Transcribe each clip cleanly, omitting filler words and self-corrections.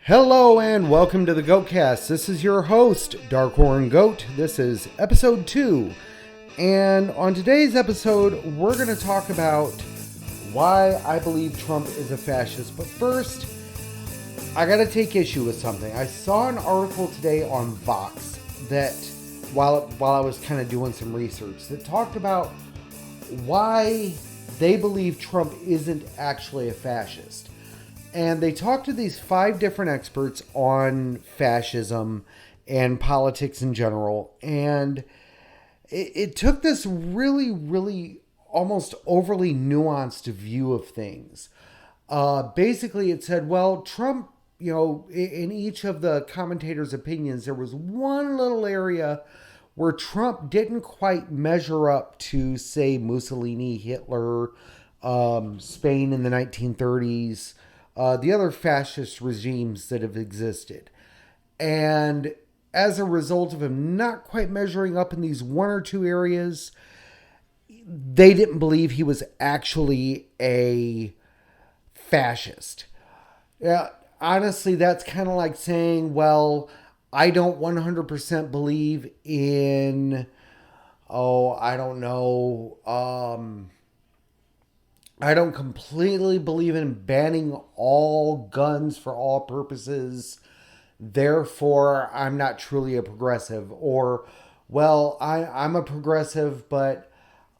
Hello and welcome to the GoatCast. This is your host, Darkhorn Goat. This is episode 2. And on today's episode, we're going to talk about why I believe Trump is a fascist. But first, I got to take issue with something. I saw an article today on Vox that, while I was kind of doing some research, that talked about why they believe Trump isn't actually a fascist. And they talked to these 5 different experts on fascism and politics in general. And it took this really almost overly nuanced view of things. Basically, it said, well, Trump, in each of the commentators' opinions, there was one little area where Trump didn't quite measure up to, say, Mussolini, Hitler, Spain in the 1930s, the other fascist regimes that have existed. And as a result of him not quite measuring up in these 1 or 2 areas, they didn't believe he was actually a fascist. Yeah, honestly, that's kind of like saying, well, I don't 100% believe in, I don't completely believe in banning all guns for all purposes. Therefore, I'm not truly a progressive. Or, well, I'm a progressive, but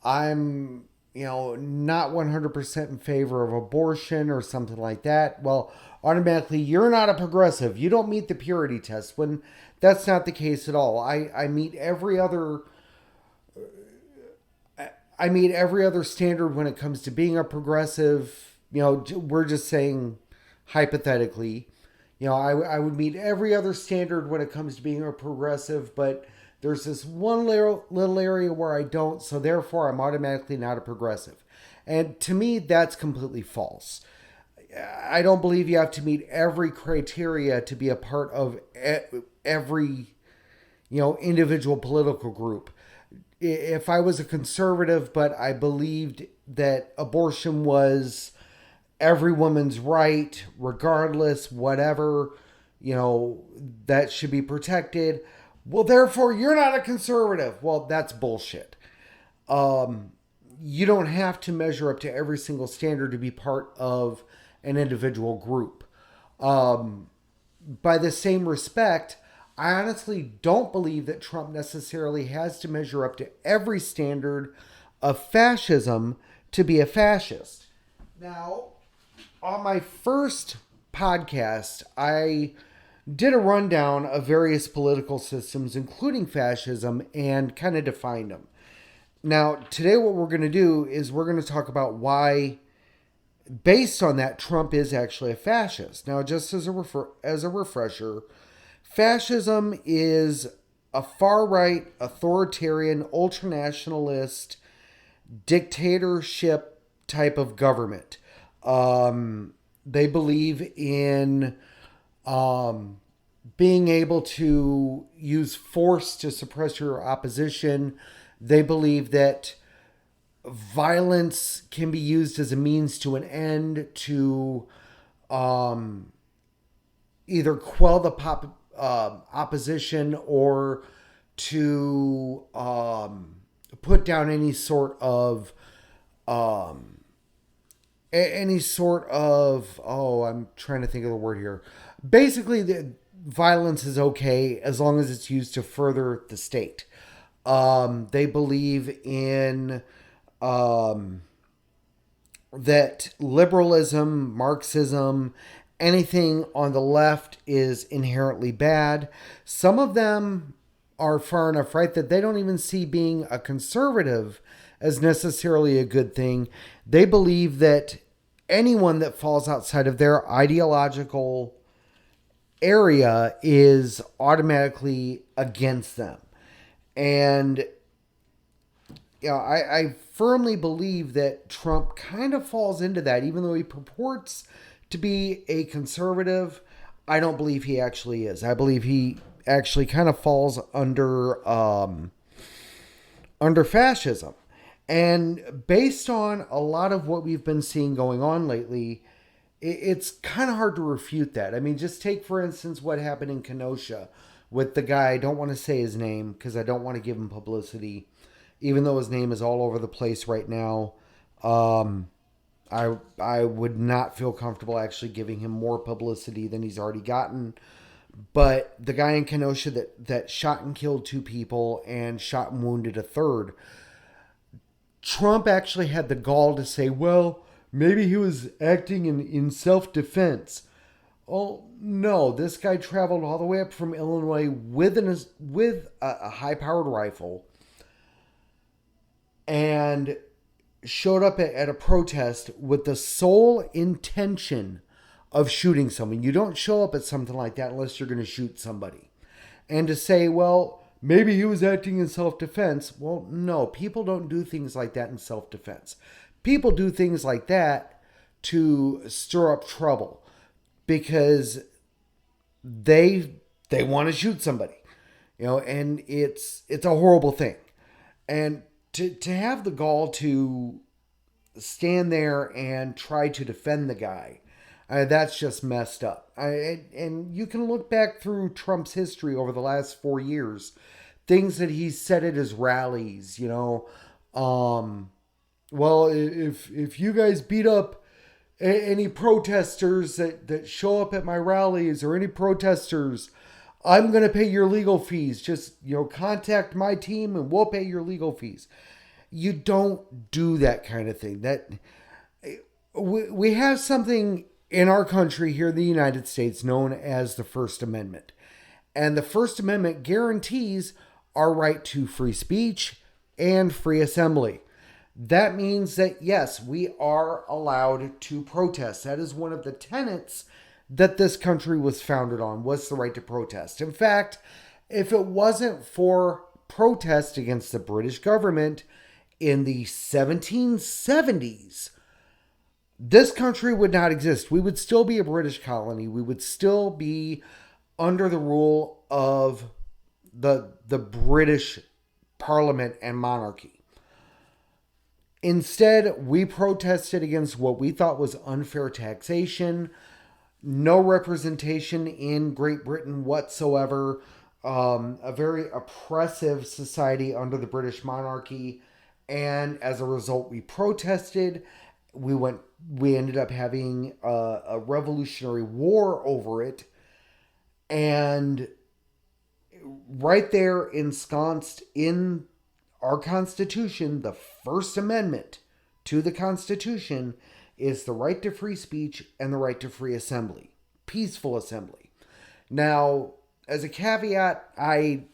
I'm, not 100% in favor of abortion or something like that. Well, automatically, you're not a progressive. You don't meet the purity test, when that's not the case at all. I meet every other standard when it comes to being a progressive. We're just saying hypothetically, I would meet every other standard when it comes to being a progressive, but there's this one little area where I don't, so therefore I'm automatically not a progressive. And to me, that's completely false. I don't believe you have to meet every criteria to be a part of every, individual political group. If I was a conservative, but I believed that abortion was every woman's right, regardless, whatever, that should be protected, well, therefore, you're not a conservative. Well, that's bullshit. You don't have to measure up to every single standard to be part of an individual group. By the same respect, I honestly don't believe that Trump necessarily has to measure up to every standard of fascism to be a fascist. Now, on my first podcast, I did a rundown of various political systems, including fascism, and kind of defined them. Now, today what we're going to do is we're going to talk about why, based on that, Trump is actually a fascist. Now, just as a refresher, fascism is a far-right, authoritarian, ultranationalist, dictatorship type of government. They believe in being able to use force to suppress your opposition. They believe that violence can be used as a means to an end to either quell the opposition or to put down any sort of I'm trying to think of the word here. Basically, the violence is okay as long as it's used to further the state. They believe in that liberalism, Marxism, anything on the left is inherently bad. Some of them are far enough right that they don't even see being a conservative as necessarily a good thing. They believe that anyone that falls outside of their ideological area is automatically against them. And I firmly believe that Trump kind of falls into that, even though he purports to be a conservative. I don't believe he actually is. I believe he actually kind of falls under fascism. And based on a lot of what we've been seeing going on lately, it's kind of hard to refute that. I mean, just take, for instance, what happened in Kenosha with the guy. I don't want to say his name because I don't want to give him publicity, even though his name is all over the place right now. I would not feel comfortable actually giving him more publicity than he's already gotten. But the guy in Kenosha that shot and killed 2 people and shot and wounded a third, Trump actually had the gall to say, well, maybe he was acting in self-defense. Oh, no, this guy traveled all the way up from Illinois with a high-powered rifle and showed up at a protest with the sole intention of shooting someone. You don't show up at something like that unless you're going to shoot somebody. And to say, well, maybe he was acting in self-defense. Well, no, people don't do things like that in self-defense. People do things like that to stir up trouble because they want to shoot somebody. And it's a horrible thing. And to have the gall to stand there and try to defend the guy, that's just messed up. And you can look back through Trump's history over the last 4 years, things that he's said at his rallies, well, if you guys beat up any protesters that show up at my rallies or any protesters, I'm going to pay your legal fees. Just, contact my team and we'll pay your legal fees. You don't do that kind of thing. That we have something in our country here in the United States known as the First Amendment. And the First Amendment guarantees our right to free speech and free assembly. That means that, yes, we are allowed to protest. That is one of the tenets that this country was founded on, was the right to protest. In fact, if it wasn't for protest against the British government in the 1770s, this country would not exist. We would still be a British colony. We would still be under the rule of the British Parliament and monarchy. Instead, we protested against what we thought was unfair taxation, no representation in Great Britain whatsoever, a very oppressive society under the British monarchy, and as a result, we protested. We ended up having a revolutionary war over it, and right there ensconced in our Constitution, the First Amendment to the Constitution is the right to free speech and the right to free assembly, peaceful assembly. Now, as a caveat, I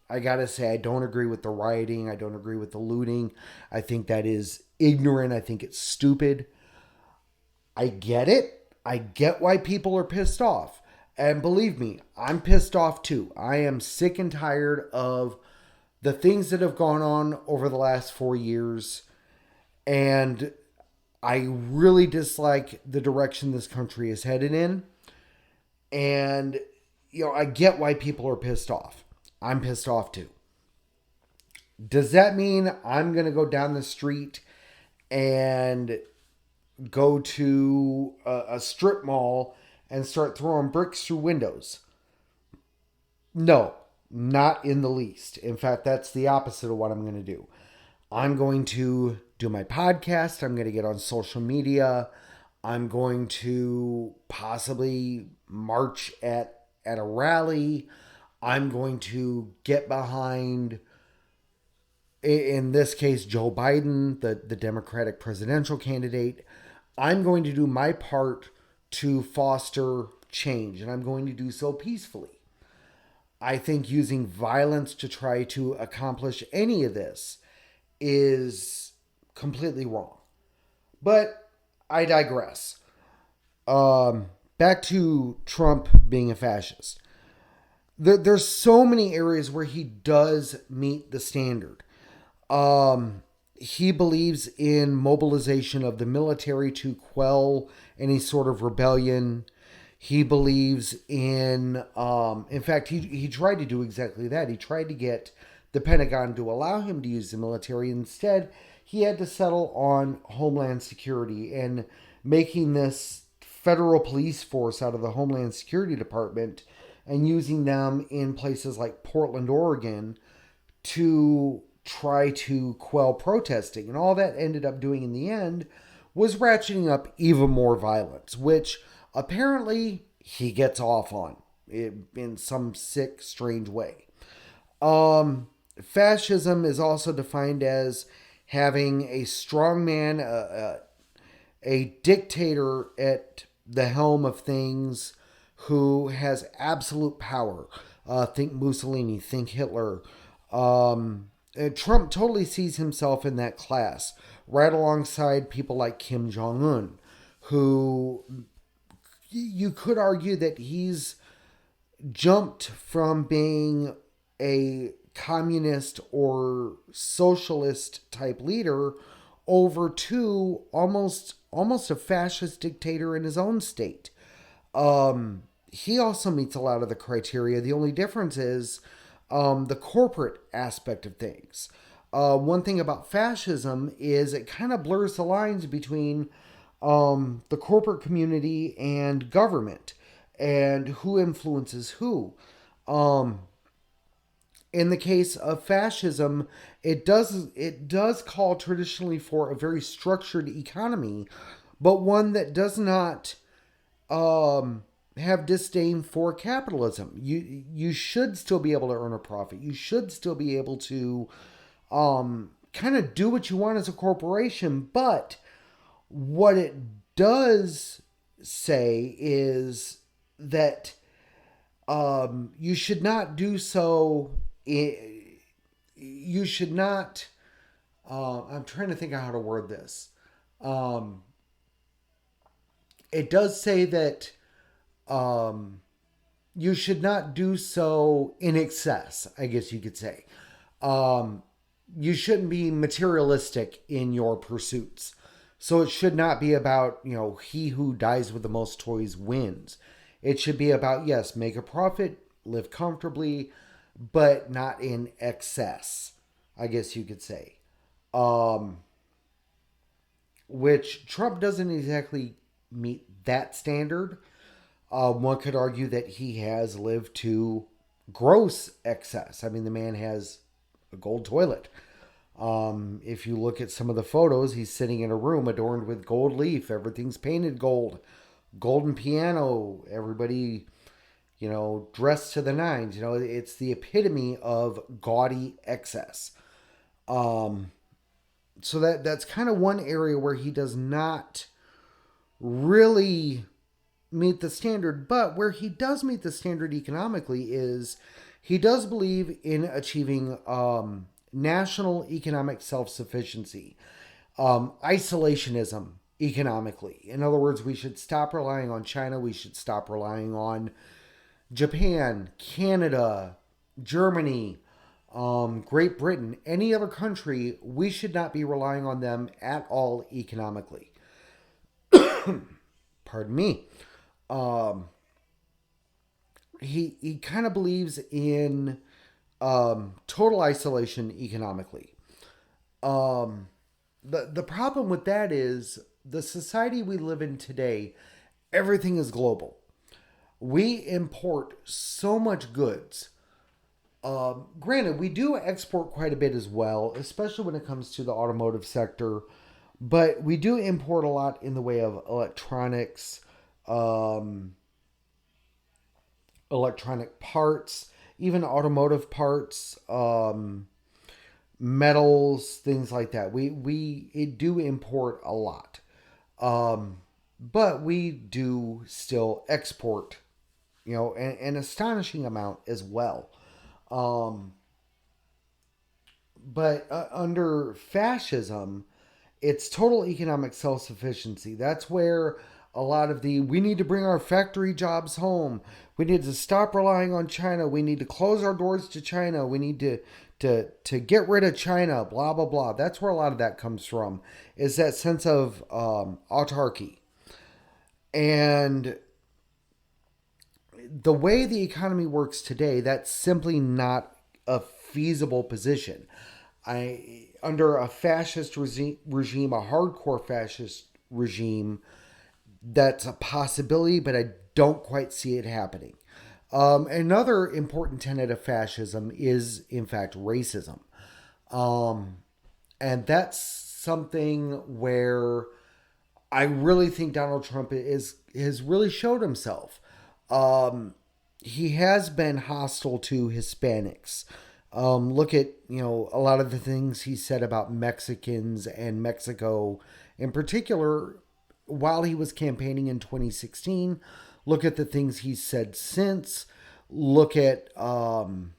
gotta say, I don't agree with the rioting. I don't agree with the looting. I think that is ignorant. I think it's stupid. I get it. I get why people are pissed off. And believe me, I'm pissed off too. I am sick and tired of the things that have gone on over the last 4 years. And I really dislike the direction this country is headed in. And, I get why people are pissed off. I'm pissed off too. Does that mean I'm going to go down the street and go to a strip mall and start throwing bricks through windows? No, not in the least. In fact, that's the opposite of what I'm going to do. I'm going to do my podcast. I'm going to get on social media. I'm going to possibly march at a rally. I'm going to get behind, in this case, Joe Biden, the Democratic presidential candidate. I'm going to do my part to foster change, and I'm going to do so peacefully. I think using violence to try to accomplish any of this is completely wrong. But I digress. Back to Trump being a fascist. There's so many areas where he does meet the standard. He believes in mobilization of the military to quell any sort of rebellion. He believes in fact, he tried to do exactly that. He tried to get the Pentagon to allow him to use the military. Instead, he had to settle on Homeland Security and making this federal police force out of the Homeland Security Department and using them in places like Portland, Oregon to try to quell protesting. And all that ended up doing in the end was ratcheting up even more violence, which apparently he gets off on in some sick, strange way. Fascism is also defined as having a strong man, a dictator at the helm of things who has absolute power. Think Mussolini, think Hitler. Trump totally sees himself in that class, right alongside people like Kim Jong-un, who you could argue that he's jumped from being a communist or socialist type leader over to almost a fascist dictator in his own state. He also meets a lot of the criteria. The only difference is the corporate aspect of things. One thing about fascism is it kind of blurs the lines between the corporate community and government and who influences who. In the case of fascism, it does call traditionally for a very structured economy, but one that does not have disdain for capitalism. You should still be able to earn a profit. You should still be able to kind of do what you want as a corporation, but what it does say is that you should not do so. You should not. I'm trying to think of how to word this. It does say that you should not do so in excess, I guess you could say. You shouldn't be materialistic in your pursuits. So it should not be about, he who dies with the most toys wins. It should be about, yes, make a profit, live comfortably, but not in excess, I guess you could say. Which Trump doesn't exactly meet that standard. One could argue that he has lived to gross excess. I mean, the man has a gold toilet. If you look at some of the photos, he's sitting in a room adorned with gold leaf. Everything's painted gold. Golden piano. Everybody, dressed to the nines. It's the epitome of gaudy excess. So that's kind of one area where he does not really meet the standard, but where he does meet the standard economically is he does believe in achieving national economic self-sufficiency, isolationism economically. In other words, we should stop relying on China. We should stop relying on Japan, Canada, Germany, Great Britain, any other country. We should not be relying on them at all economically. Pardon me. He kind of believes in total isolation economically. The problem with that is the society we live in today, everything is global. We import so much goods. Granted, we do export quite a bit as well, especially when it comes to the automotive sector. But we do import a lot in the way of electronics, electronic parts, even automotive parts, metals, things like that. We do import a lot. But we do still export, an astonishing amount as well. But under fascism, it's total economic self-sufficiency. That's where a lot of we need to bring our factory jobs home. We need to stop relying on China. We need to close our doors to China. We need to get rid of China, blah, blah, blah. That's where a lot of that comes from, is that sense of autarky. And the way the economy works today, that's simply not a feasible position. Under a fascist regime, a hardcore fascist regime, That's a possibility, but I don't quite see it happening. Another important tenet of fascism is, in fact, racism. Um, and that's something where I really think Donald Trump has really showed himself. Um, he has been hostile to Hispanics. Look at a lot of the things he said about Mexicans and Mexico, in particular, while he was campaigning in 2016. Look at the things he's said since. Look at the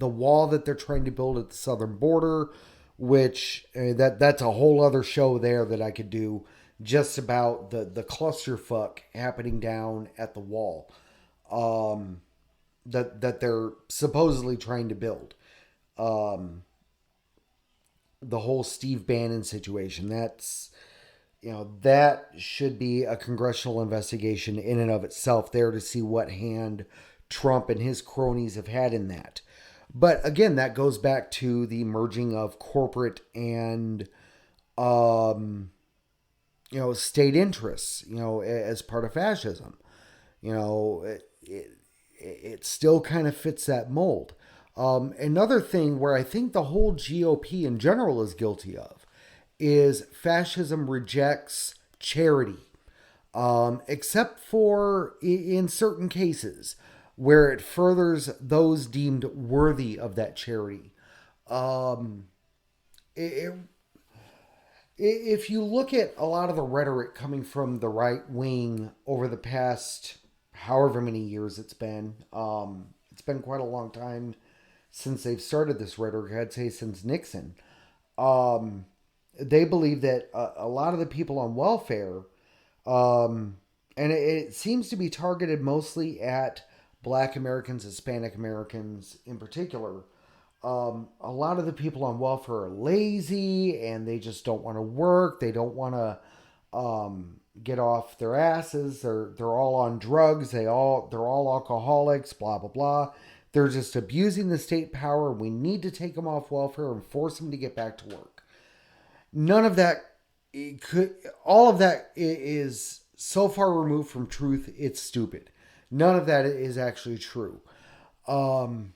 wall that they're trying to build at the southern border, which that's a whole other show there that I could do just about the clusterfuck happening down at the wall, that they're supposedly trying to build. Um, the whole Steve Bannon situation, that should be a congressional investigation in and of itself there to see what hand Trump and his cronies have had in that. But again, that goes back to the merging of corporate and state interests, as part of fascism. It still kind of fits that mold. Another thing where I think the whole GOP in general is guilty of is fascism rejects charity, except for in certain cases where it furthers those deemed worthy of that charity. Um, it, if you look at a lot of the rhetoric coming from the right wing over the past however many years it's been quite a long time since they've started this rhetoric. I'd say since Nixon. Um, they believe that a lot of the people on welfare, um, and it seems to be targeted mostly at Black Americans, Hispanic Americans in particular. A lot of the people on welfare are lazy and they just don't want to work. They don't want to get off their asses. They're all on drugs. They're all alcoholics. Blah blah blah. They're just abusing the state power. We need to take them off welfare and force them to get back to work. None of that could. All of that is so far removed from truth. It's stupid. None of that is actually true. Um,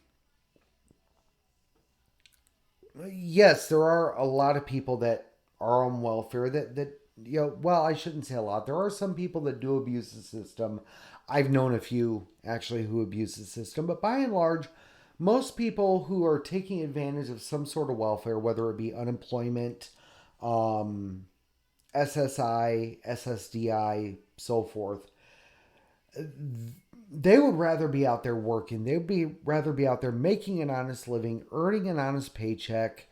yes, there are a lot of people that are on welfare that well, I shouldn't say a lot. There are some people that do abuse the system. I've known a few actually who abuse the system, but by and large, most people who are taking advantage of some sort of welfare, whether it be unemployment, um, SSI, SSDI, so forth, they would rather be out there working. They'd be rather be out there making an honest living, earning an honest paycheck,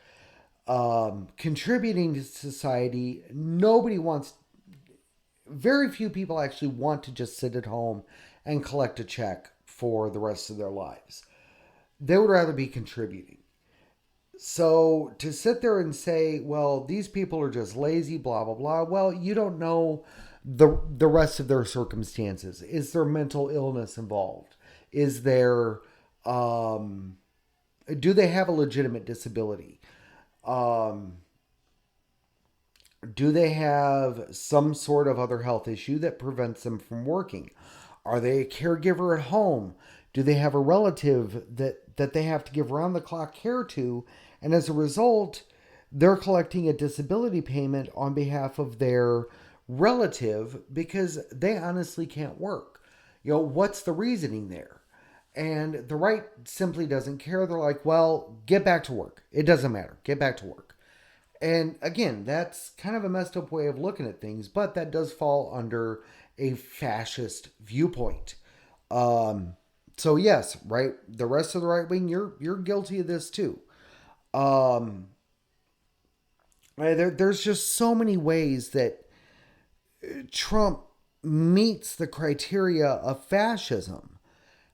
contributing to society. Nobody wants. Very few people actually want to just sit at home and collect a check for the rest of their lives. They would rather be contributing. So to sit there and say, well, these people are just lazy, blah blah blah. Well, you don't know the rest of their circumstances. Is there mental illness involved? Is there um, do they have a legitimate disability? Um, do they have some sort of other health issue that prevents them from working? Are they a caregiver at home? Do they have a relative that they have to give round the clock care to? And as a result, they're collecting a disability payment on behalf of their relative because they honestly can't work. What's the reasoning there? And the right simply doesn't care. They're like, well, get back to work. It doesn't matter. Get back to work. And again, that's kind of a messed up way of looking at things, but that does fall under a fascist viewpoint. Um, so yes, right. The rest of the right wing, you're guilty of this too. Um, there's just so many ways that Trump meets the criteria of fascism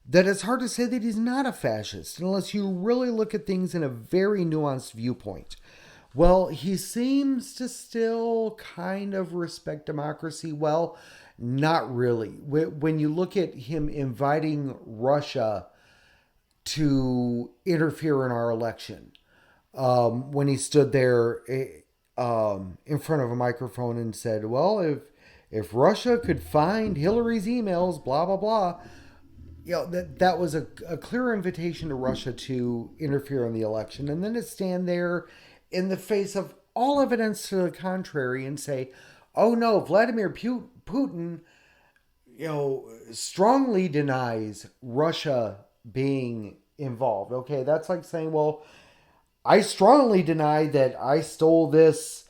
that it's hard to say that he's not a fascist unless you really look at things in a very nuanced viewpoint. Well, he seems to still kind of respect democracy. Well, not really. When you look at him inviting Russia to interfere in our election, when he stood there in front of a microphone and said, well, if Russia could find Hillary's emails, blah, blah, blah, that was a clear invitation to Russia to interfere in the election. And then to stand there in the face of all evidence to the contrary and say, oh no, Vladimir Putin, strongly denies Russia being involved. Okay, that's like saying, well, I strongly deny that I stole this.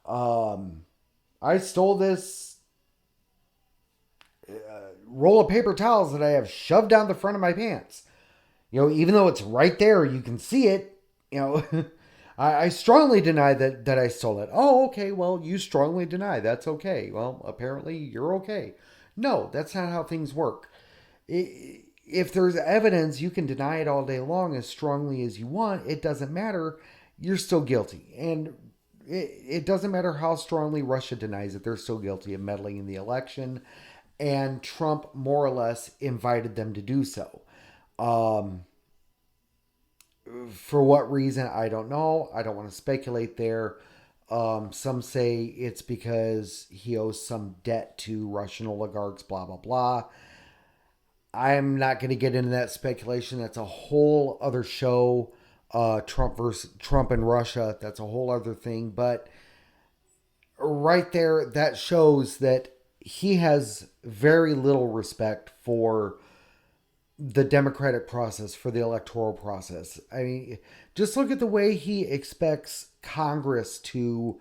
I stole this roll of paper towels that I have shoved down the front of my pants. Even though it's right there, you can see it. I strongly deny that I stole it. Oh, okay. Well, you strongly deny. That's okay. Well, apparently you're okay. No, that's not how things work. If there's evidence, you can deny it all day long as strongly as you want. It doesn't matter. You're still guilty. And it doesn't matter how strongly Russia denies it. They're still guilty of meddling in the election. And Trump more or less invited them to do so. For what reason, I don't know. I don't want to speculate there. Some say it's because he owes some debt to Russian oligarchs, blah, blah, blah. I'm not going to get into that speculation. That's a whole other show. Trump and Russia. That's a whole other thing. But right there, that shows that he has very little respect for the democratic process, for the electoral process. I mean, just look at the way he expects Congress to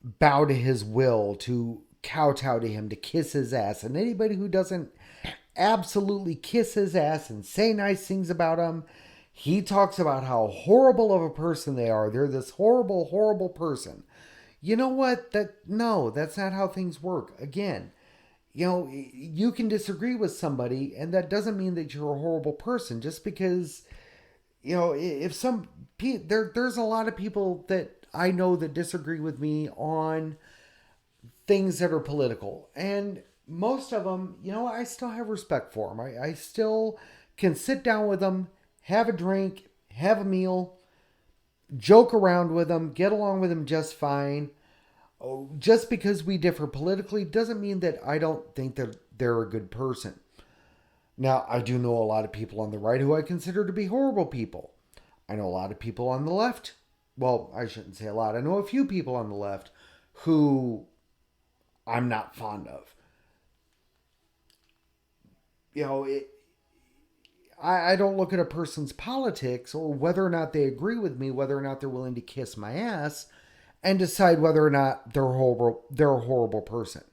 bow to his will, to kowtow to him, to kiss his ass. And anybody who doesn't absolutely kiss his ass and say nice things about him, he talks about how horrible of a person they are. They're this horrible, horrible person. You know what? No, that's not how things work. Again, you can disagree with somebody, and that doesn't mean that you're a horrible person. Just because, if there's a lot of people that I know that disagree with me on things that are political, and most of them, I still have respect for them. I still can sit down with them, have a drink, have a meal, joke around with them, get along with them just fine. Just because we differ politically doesn't mean that I don't think that they're a good person. Now, I do know a lot of people on the right who I consider to be horrible people. I know a lot of people on the left. Well, I shouldn't say a lot. I know a few people on the left who I'm not fond of. I don't look at a person's politics or whether or not they agree with me, whether or not they're willing to kiss my ass, and decide whether or not they're a horrible person.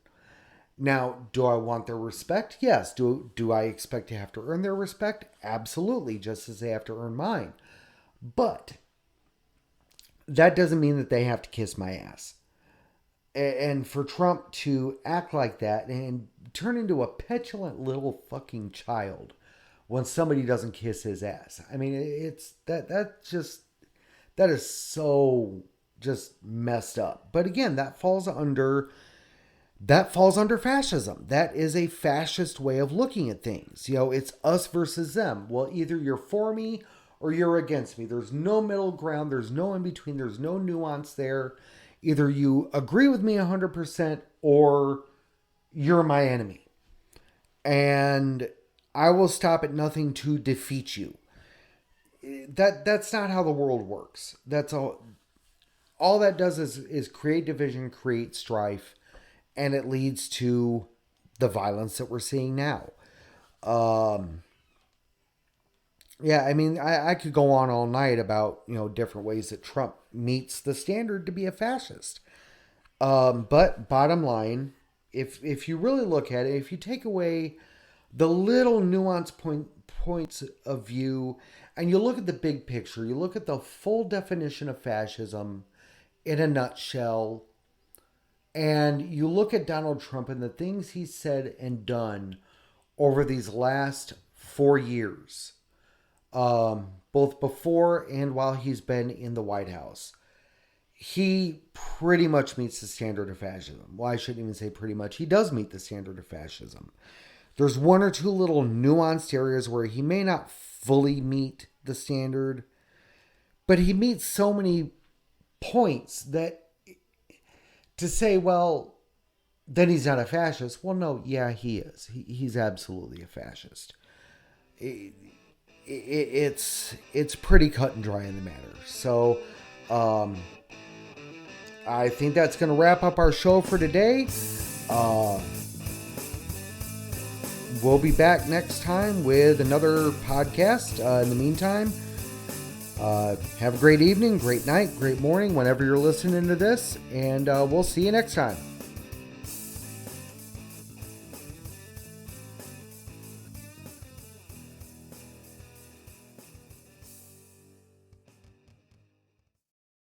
Now, do I want their respect? Yes. Do I expect to have to earn their respect? Absolutely, just as they have to earn mine. But that doesn't mean that they have to kiss my ass. And for Trump to act like that and turn into a petulant little fucking child when somebody doesn't kiss his ass. I mean, it's that is so just messed up. But again, that falls under fascism. That is a fascist way of looking at things. It's us versus them. Well, either you're for me or you're against me. There's no middle ground. There's no in between. There's no nuance there. Either you agree with me 100% or you're my enemy. And I will stop at nothing to defeat you. That's not how the world works. That's all that does is create division, create strife, and it leads to the violence that we're seeing now. Yeah, I mean, I could go on all night about, different ways that Trump meets the standard to be a fascist. But bottom line, if you really look at it, if you take away the little nuanced points of view and you look at the big picture, you look at the full definition of fascism in a nutshell, and you look at Donald Trump and the things he's said and done over these last 4 years, both before and while he's been in the White House, he pretty much meets the standard of fascism. Well, I shouldn't even say pretty much. He does meet the standard of fascism. There's one or two little nuanced areas where he may not fully meet the standard, but he meets so many points that to say, well, then he's not a fascist. Well, no, yeah, he is. He's absolutely a fascist. It's pretty cut and dry in the matter. So, I think that's going to wrap up our show for today. We'll be back next time with another podcast. In the meantime, have a great evening, great night, great morning, whenever you're listening to this, and we'll see you next time.